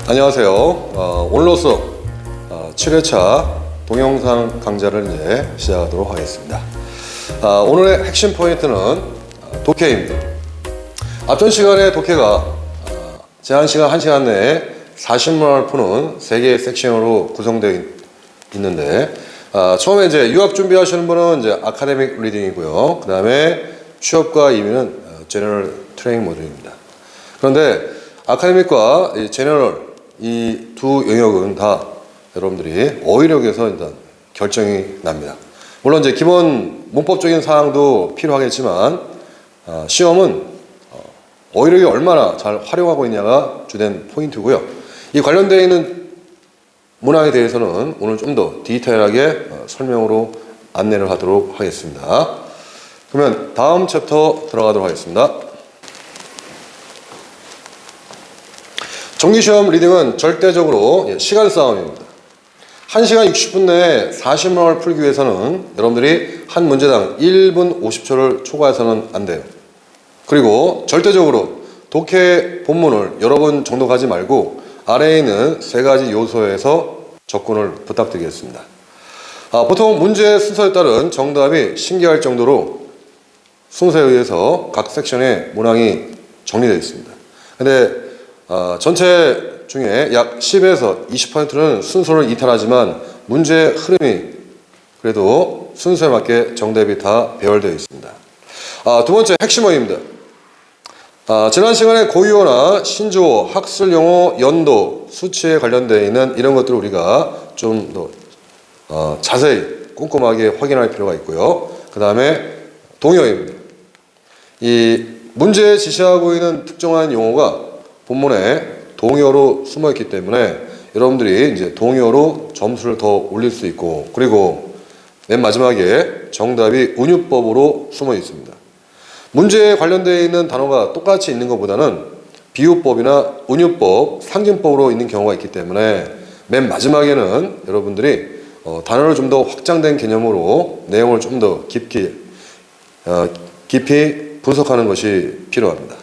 안녕하세요. 오늘로써 7회차 동영상 강좌를 이제 시작하도록 하겠습니다. 오늘의 핵심 포인트는 독해입니다. 앞전 시간에 독해가 제한 시간 1시간 내에 40문항을 푸는 3개의 섹션으로 구성되어 있는데, 처음에 이제 유학 준비하시는 분은 이제 아카데믹 리딩이고요. 그 다음에 취업과 이민은 제너럴 트레이닝 모듈입니다. 그런데 아카데믹과 제너럴 이 두 영역은 다 여러분들이 어휘력에서 일단 결정이 납니다. 물론 이제 기본 문법적인 사항도 필요하겠지만 시험은 어휘력이 얼마나 잘 활용하고 있냐가 주된 포인트고요. 이 관련되어 있는 문항에 대해서는 오늘 좀 더 디테일하게 설명으로 안내를 하도록 하겠습니다. 그러면 다음 챕터 들어가도록 하겠습니다. 정기시험 리딩은 절대적으로 시간 싸움입니다. 1시간 60분 내에 40문항을 풀기 위해서는 여러분들이 한 문제당 1분 50초를 초과해서는 안 돼요. 그리고 절대적으로 독해 본문을 여러 번 정독하지 말고 아래에 있는 3가지 요소에서 접근을 부탁드리겠습니다. 보통 문제 순서에 따른 정답이 신기할 정도로 순서에 의해서 각 섹션의 문항이 정리되어 있습니다. 근데 전체 중에 약 10에서 20%는 순서를 이탈하지만 문제의 흐름이 그래도 순서에 맞게 정답이 다 배열되어 있습니다. 두 번째 핵심 어휘입니다. 지난 시간에 고유어나 신조어, 학술용어, 연도, 수치에 관련되어 있는 이런 것들을 우리가 좀 더 자세히 꼼꼼하게 확인할 필요가 있고요. 그 다음에 동의어입니다. 이 문제에 지시하고 있는 특정한 용어가 본문에 동의어로 숨어 있기 때문에 여러분들이 이제 동의어로 점수를 더 올릴 수 있고, 그리고 맨 마지막에 정답이 운유법으로 숨어 있습니다. 문제에 관련되어 있는 단어가 똑같이 있는 것보다는 비유법이나 운유법, 상징법으로 있는 경우가 있기 때문에 맨 마지막에는 여러분들이 단어를 좀 더 확장된 개념으로 내용을 좀 더 깊이 분석하는 것이 필요합니다.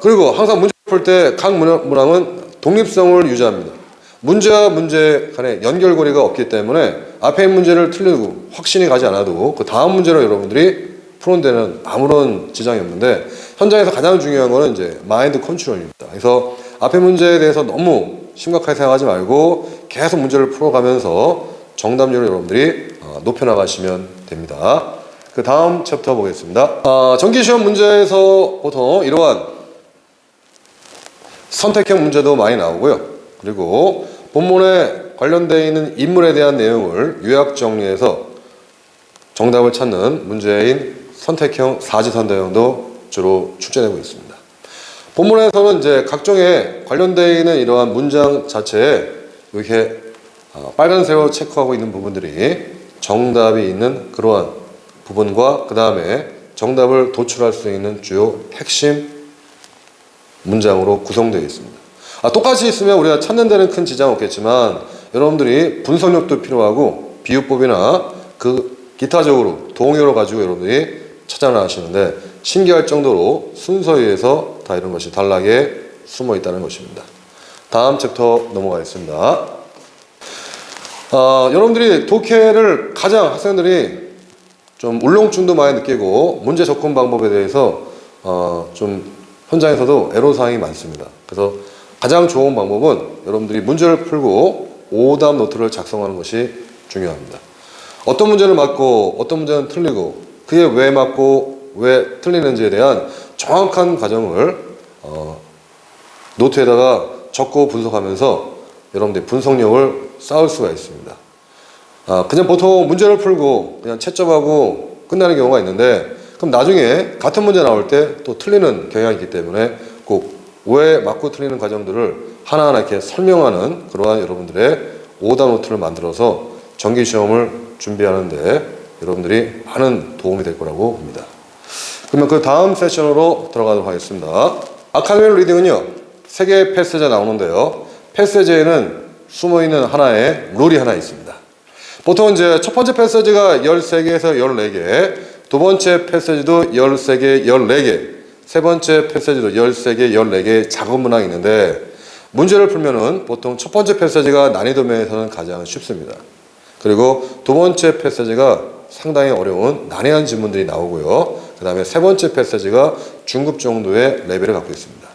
그리고 항상 문제 풀 때 각 문항은 독립성을 유지합니다. 문제와 문제 간에 연결고리가 없기 때문에 앞에 있는 문제를 틀리고 확신이 가지 않아도 그 다음 문제로 여러분들이 푸는 데는 아무런 지장이 없는데, 현장에서 가장 중요한 거는 이제 마인드 컨트롤입니다. 그래서 앞에 문제에 대해서 너무 심각하게 생각하지 말고 계속 문제를 풀어가면서 정답률을 여러분들이 높여나가시면 됩니다. 그 다음 챕터 보겠습니다. 정기시험 문제에서 보통 이러한 선택형 문제도 많이 나오고요. 그리고 본문에 관련되어 있는 인물에 대한 내용을 요약 정리해서 정답을 찾는 문제인 선택형 사지선다형도 주로 출제되고 있습니다. 본문에서는 이제 각종의 관련되어 있는 이러한 문장 자체에 이렇게 빨간색으로 체크하고 있는 부분들이 정답이 있는 그러한 부분과 그 다음에 정답을 도출할 수 있는 주요 핵심 문장으로 구성되어 있습니다. 똑같이 있으면 우리가 찾는 데는 큰 지장 없겠지만 여러분들이 분석력도 필요하고 비유법이나 그 기타적으로 동의어로 가지고 여러분들이 찾아나가시는데 신기할 정도로 순서에 의해서 다 이런 것이 다르게 숨어 있다는 것입니다. 다음 챕터 넘어가겠습니다. 여러분들이 독해를 가장 학생들이 좀 울렁증도 많이 느끼고 문제 접근 방법에 대해서 좀 현장에서도 애로사항이 많습니다. 그래서 가장 좋은 방법은 여러분들이 문제를 풀고 오답 노트를 작성하는 것이 중요합니다. 어떤 문제는 맞고 어떤 문제는 틀리고 그게 왜 맞고 왜 틀리는지에 대한 정확한 과정을 노트에다가 적고 분석하면서 여러분들이 분석력을 쌓을 수가 있습니다. 그냥 보통 문제를 풀고 그냥 채점하고 끝나는 경우가 있는데, 그럼 나중에 같은 문제 나올 때 또 틀리는 경향이 있기 때문에 꼭 왜 맞고 틀리는 과정들을 하나하나 이렇게 설명하는 그러한 여러분들의 오답 노트를 만들어서 정기시험을 준비하는데 여러분들이 많은 도움이 될 거라고 봅니다. 그러면 그 다음 세션으로 들어가도록 하겠습니다. 아카데믹 리딩은요, 3개의 패스지가 나오는데요. 패스지에는 숨어있는 하나의 룰이 하나 있습니다. 보통 이제 첫 번째 패스지가 13개에서 14개, 두 번째 패스지도 13개, 14개, 세 번째 패스지도 13개, 14개의 작은 문항이 있는데 문제를 풀면은 보통 첫 번째 패시지가 난이도 면에서는 가장 쉽습니다. 그리고 두 번째 패시지가 상당히 어려운 난해한 지문들이 나오고요. 그 다음에 세 번째 패시지가 중급 정도의 레벨을 갖고 있습니다.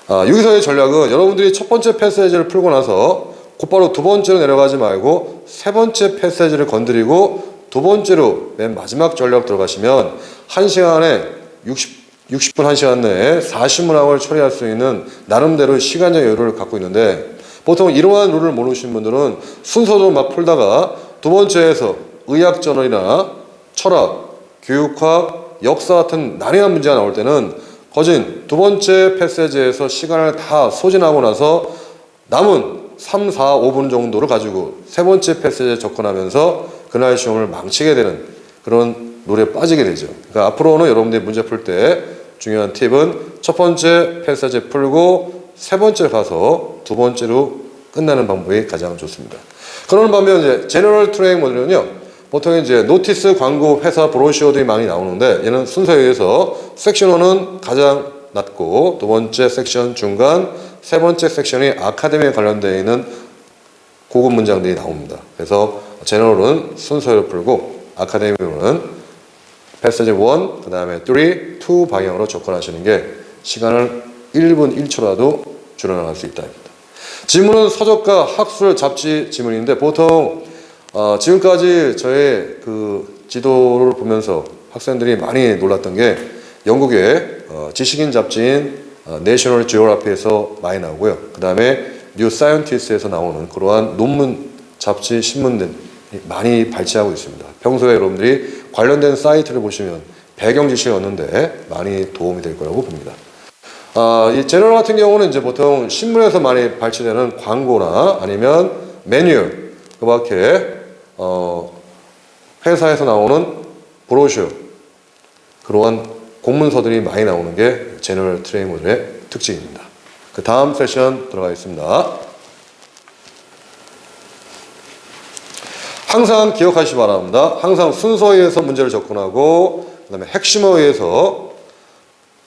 여기서의 전략은 여러분들이 첫 번째 패시지를 풀고 나서 곧바로 두 번째로 내려가지 말고 세 번째 패시지를 건드리고 두 번째로 맨 마지막 전략 들어가시면 1시간에 60분 1시간 내에 40문항을 처리할 수 있는 나름대로 시간적 여유를 갖고 있는데, 보통 이러한 룰을 모르시는 분들은 순서도 막 풀다가 두 번째에서 의학저널이나 철학, 교육학, 역사 같은 난해한 문제가 나올 때는 거진 두 번째 패시지에서 시간을 다 소진하고 나서 남은 3, 4, 5분 정도를 가지고 세 번째 패시지에 접근하면서 그날 시험을 망치게 되는 그런 룰에 빠지게 되죠. 그러니까 앞으로는 여러분들이 문제 풀 때 중요한 팁은 첫 번째 패시지 풀고 세 번째 가서 두 번째로 끝나는 방법이 가장 좋습니다. 그러는 반면 이제 제너럴 트레이닝 모델은요, 보통 이제 노티스, 광고, 회사, 브로셔들이 많이 나오는데 얘는 순서에 의해서 섹션 1은 가장 낮고 두 번째 섹션 중간, 세 번째 섹션이 아카데미에 관련되어 있는 고급 문장들이 나옵니다. 그래서 제너럴은 순서를 풀고 아카데미로는 패시지 1, 그 다음에 3, 2 방향으로 접근하시는 게 시간을 1분 1초라도 줄여나갈 수 있다입니다. 지문은 서적과 학술 잡지 지문인데 보통 지금까지 저의 그 지도를 보면서 학생들이 많이 놀랐던 게 영국의 지식인 잡지인 내셔널 지오그래피에서 많이 나오고요. 그 다음에 뉴 사이언티스트에서 나오는 그러한 논문, 잡지, 신문들 많이 발췌하고 있습니다. 평소에 여러분들이 관련된 사이트를 보시면 배경 지식을 얻는데 많이 도움이 될 거라고 봅니다. 이 제너럴 같은 경우는 이제 보통 신문에서 많이 발췌되는 광고나 아니면 매뉴얼, 그 밖에 회사에서 나오는 브로셔, 그러한 공문서들이 많이 나오는 게 제너럴 트레이닝 모델의 특징입니다. 그 다음 세션 들어가겠습니다. 항상 기억하시기 바랍니다. 항상 순서에 의해서 문제를 접근하고 그 다음에 핵심에 의해서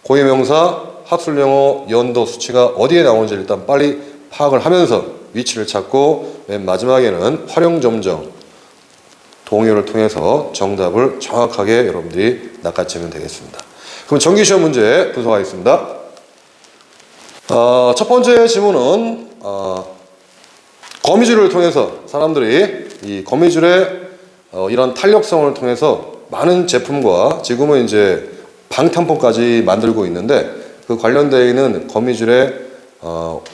고유명사, 학술용어, 연도, 수치가 어디에 나오는지 일단 빨리 파악을 하면서 위치를 찾고 맨 마지막에는 활용점정, 동요를 통해서 정답을 정확하게 여러분들이 낚아채면 되겠습니다. 그럼 정기시험 문제 분석하겠습니다. 첫 번째 질문은 거미줄을 통해서 사람들이 이 거미줄의 이런 탄력성을 통해서 많은 제품과 지금은 이제 방탄품까지 만들고 있는데 그 관련되어 있는 거미줄의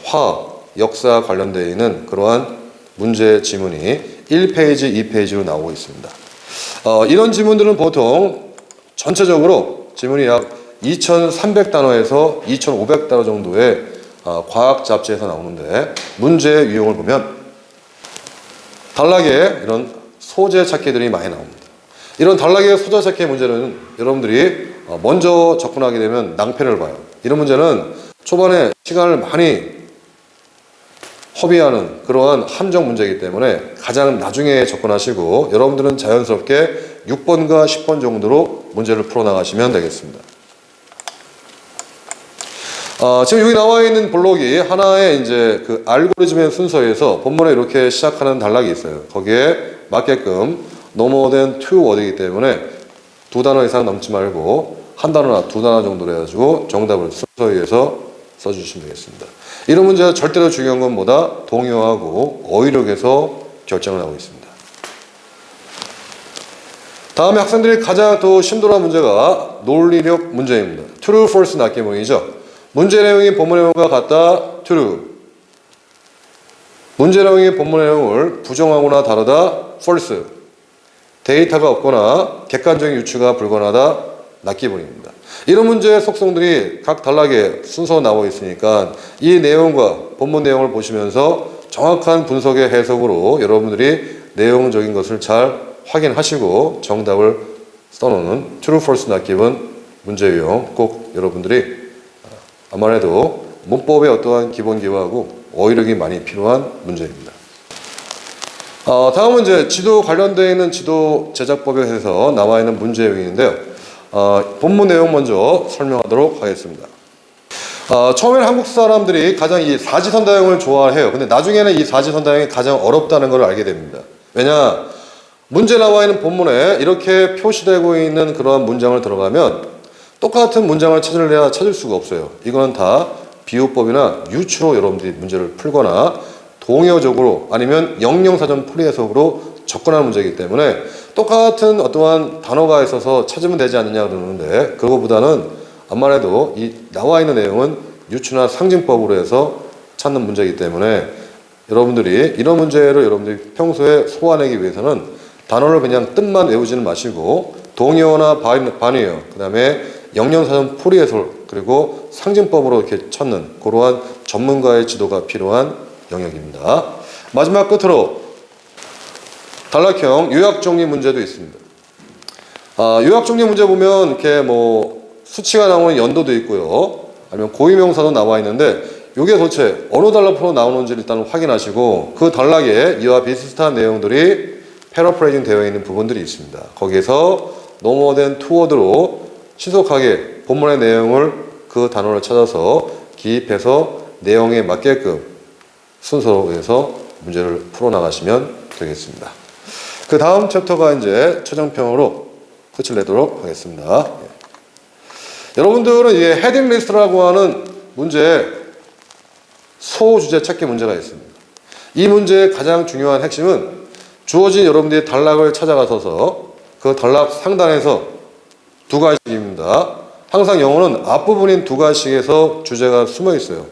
화학, 역사 관련되어 있는 그러한 문제 지문이 1페이지, 2페이지로 나오고 있습니다. 이런 지문들은 보통 전체적으로 지문이 약 2,300단어에서 2,500단어 정도의 과학 잡지에서 나오는데 문제의 유형을 보면 단락에 이런 소재 찾기들이 많이 나옵니다. 이런 단락의 소재 찾기 문제는 여러분들이 먼저 접근하게 되면 낭패를 봐요. 이런 문제는 초반에 시간을 많이 허비하는 그러한 함정 문제이기 때문에 가장 나중에 접근하시고 여러분들은 자연스럽게 6번과 10번 정도로 문제를 풀어나가시면 되겠습니다. 지금 여기 나와 있는 블록이 하나의 이제 그 알고리즘의 순서에서 본문에 이렇게 시작하는 단락이 있어요. 거기에 맞게끔 no more than 2 word이기 때문에 두 단어 이상 넘지 말고 한 단어나 두 단어 정도로 해가지고 정답을 순서에 의해서 써주시면 되겠습니다. 이런 문제가 절대로 중요한 건 뭐다? 동요하고 어휘력에서 결정을 하고 있습니다. 다음에 학생들이 가장 또 심도한 문제가 논리력 문제입니다. true, false 낚기문이죠. 문제 내용이 본문 내용과 같다, true. 문제 내용이 본문 내용을 부정하거나 다르다, false. 데이터가 없거나 객관적인 유추가 불가능하다, 낚기문입니다. 이런 문제의 속성들이 각 단락에 순서 나와 있으니까 이 내용과 본문 내용을 보시면서 정확한 분석의 해석으로 여러분들이 내용적인 것을 잘 확인하시고 정답을 써놓는 true, false 낚기문 문제 유형 꼭 여러분들이 아무래도 문법의 어떠한 기본 기호하고 어휘력이 많이 필요한 문제입니다. 다음은 이제 지도 관련되어 있는 지도 제작법에서 나와 있는 문제 유형인데요. 본문 내용 먼저 설명하도록 하겠습니다. 처음에는 한국 사람들이 가장 이 사지선다형을 좋아해요. 근데 나중에는 이 사지선다형이 가장 어렵다는 걸 알게 됩니다. 왜냐? 문제 나와 있는 본문에 이렇게 표시되고 있는 그러한 문장을 들어가면 똑같은 문장을 찾으려야 찾을 수가 없어요. 이거는 다 비유법이나 유추로 여러분들이 문제를 풀거나 동의어적으로 아니면 영영사전 풀이 해석으로 접근하는 문제이기 때문에 똑같은 어떠한 단어가 있어서 찾으면 되지 않느냐 그러는데, 그거보다는 암만 해도 이 나와 있는 내용은 유추나 상징법으로 해서 찾는 문제이기 때문에 여러분들이 이런 문제를 여러분들이 평소에 소화하기 위해서는 단어를 그냥 뜻만 외우지는 마시고 동의어나 반의어, 그 다음에 영영사전 풀이 해석, 그리고 상징법으로 이렇게 찾는 그러한 전문가의 지도가 필요한 영역입니다. 마지막 끝으로 단락형 요약정리 문제도 있습니다. 요약정리 문제 보면 이렇게 뭐 수치가 나오는 연도도 있고요, 아니면 고유명사도 나와 있는데 이게 도대체 어느 단락으로 나오는지 일단 확인하시고 그 단락에 이와 비슷한 내용들이 패러프레이징 되어 있는 부분들이 있습니다. 거기에서 노모된 투워드로 신속하게 본문의 내용을 그 단어를 찾아서 기입해서 내용에 맞게끔 순서로 해서 문제를 풀어나가시면 되겠습니다. 그 다음 챕터가 이제 최종평으로 끝을 내도록 하겠습니다. 여러분들은 이게 헤딩 리스트라고 하는 문제 소주제 찾기 문제가 있습니다. 이 문제의 가장 중요한 핵심은 주어진 여러분들이 단락을 찾아가셔서 그 단락 상단에서 두 가지입니다. 항상 영어는 앞부분인 두 가지에서 주제가 숨어 있어요.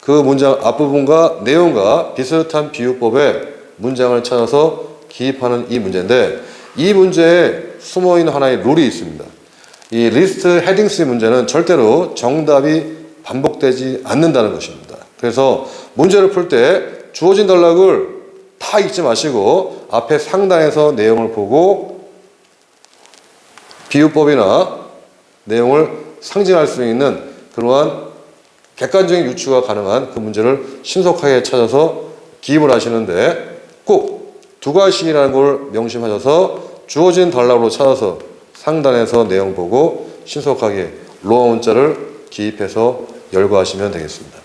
그 문장 앞부분과 내용과 비슷한 비유법의 문장을 찾아서 기입하는 이 문제인데, 이 문제에 숨어 있는 하나의 룰이 있습니다. 이 리스트 헤딩스 문제는 절대로 정답이 반복되지 않는다는 것입니다. 그래서 문제를 풀 때 주어진 단락을 다 읽지 마시고 앞에 상단에서 내용을 보고 비유법이나 내용을 상징할 수 있는 그러한 객관적인 유추가 가능한 그 문제를 신속하게 찾아서 기입을 하시는데, 꼭 두 가지씩이라는 걸 명심하셔서 주어진 단락으로 찾아서 상단에서 내용 보고 신속하게 로마 문자를 기입해서 열거하시면 되겠습니다.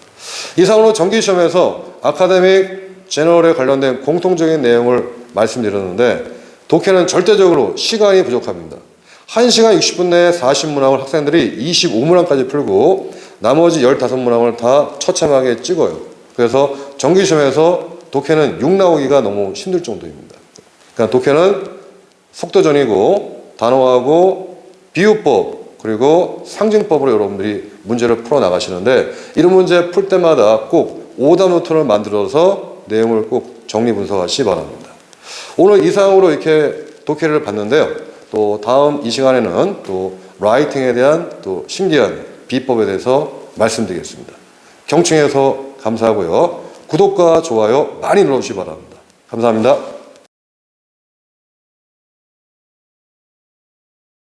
이상으로 정기시험에서 아카데믹 제너럴에 관련된 공통적인 내용을 말씀드렸는데, 독해는 절대적으로 시간이 부족합니다. 1시간 60분 내에 40문항을 학생들이 25문항까지 풀고 나머지 15문항을 다 처참하게 찍어요. 그래서 정기시험에서 독해는 6 나오기가 너무 힘들 정도입니다. 그러니까 독해는 속도전이고 단어하고 비유법 그리고 상징법으로 여러분들이 문제를 풀어 나가시는데, 이런 문제 풀 때마다 꼭 오답 노트를 만들어서 내용을 꼭 정리 분석하시기 바랍니다. 오늘 이상으로 이렇게 독해를 봤는데요. 또 다음 이 시간에는 또 라이팅에 대한 또 신기한 비법에 대해서 말씀드리겠습니다. 경청해서 감사하고요. 구독과 좋아요 많이 눌러주시기 바랍니다. 감사합니다.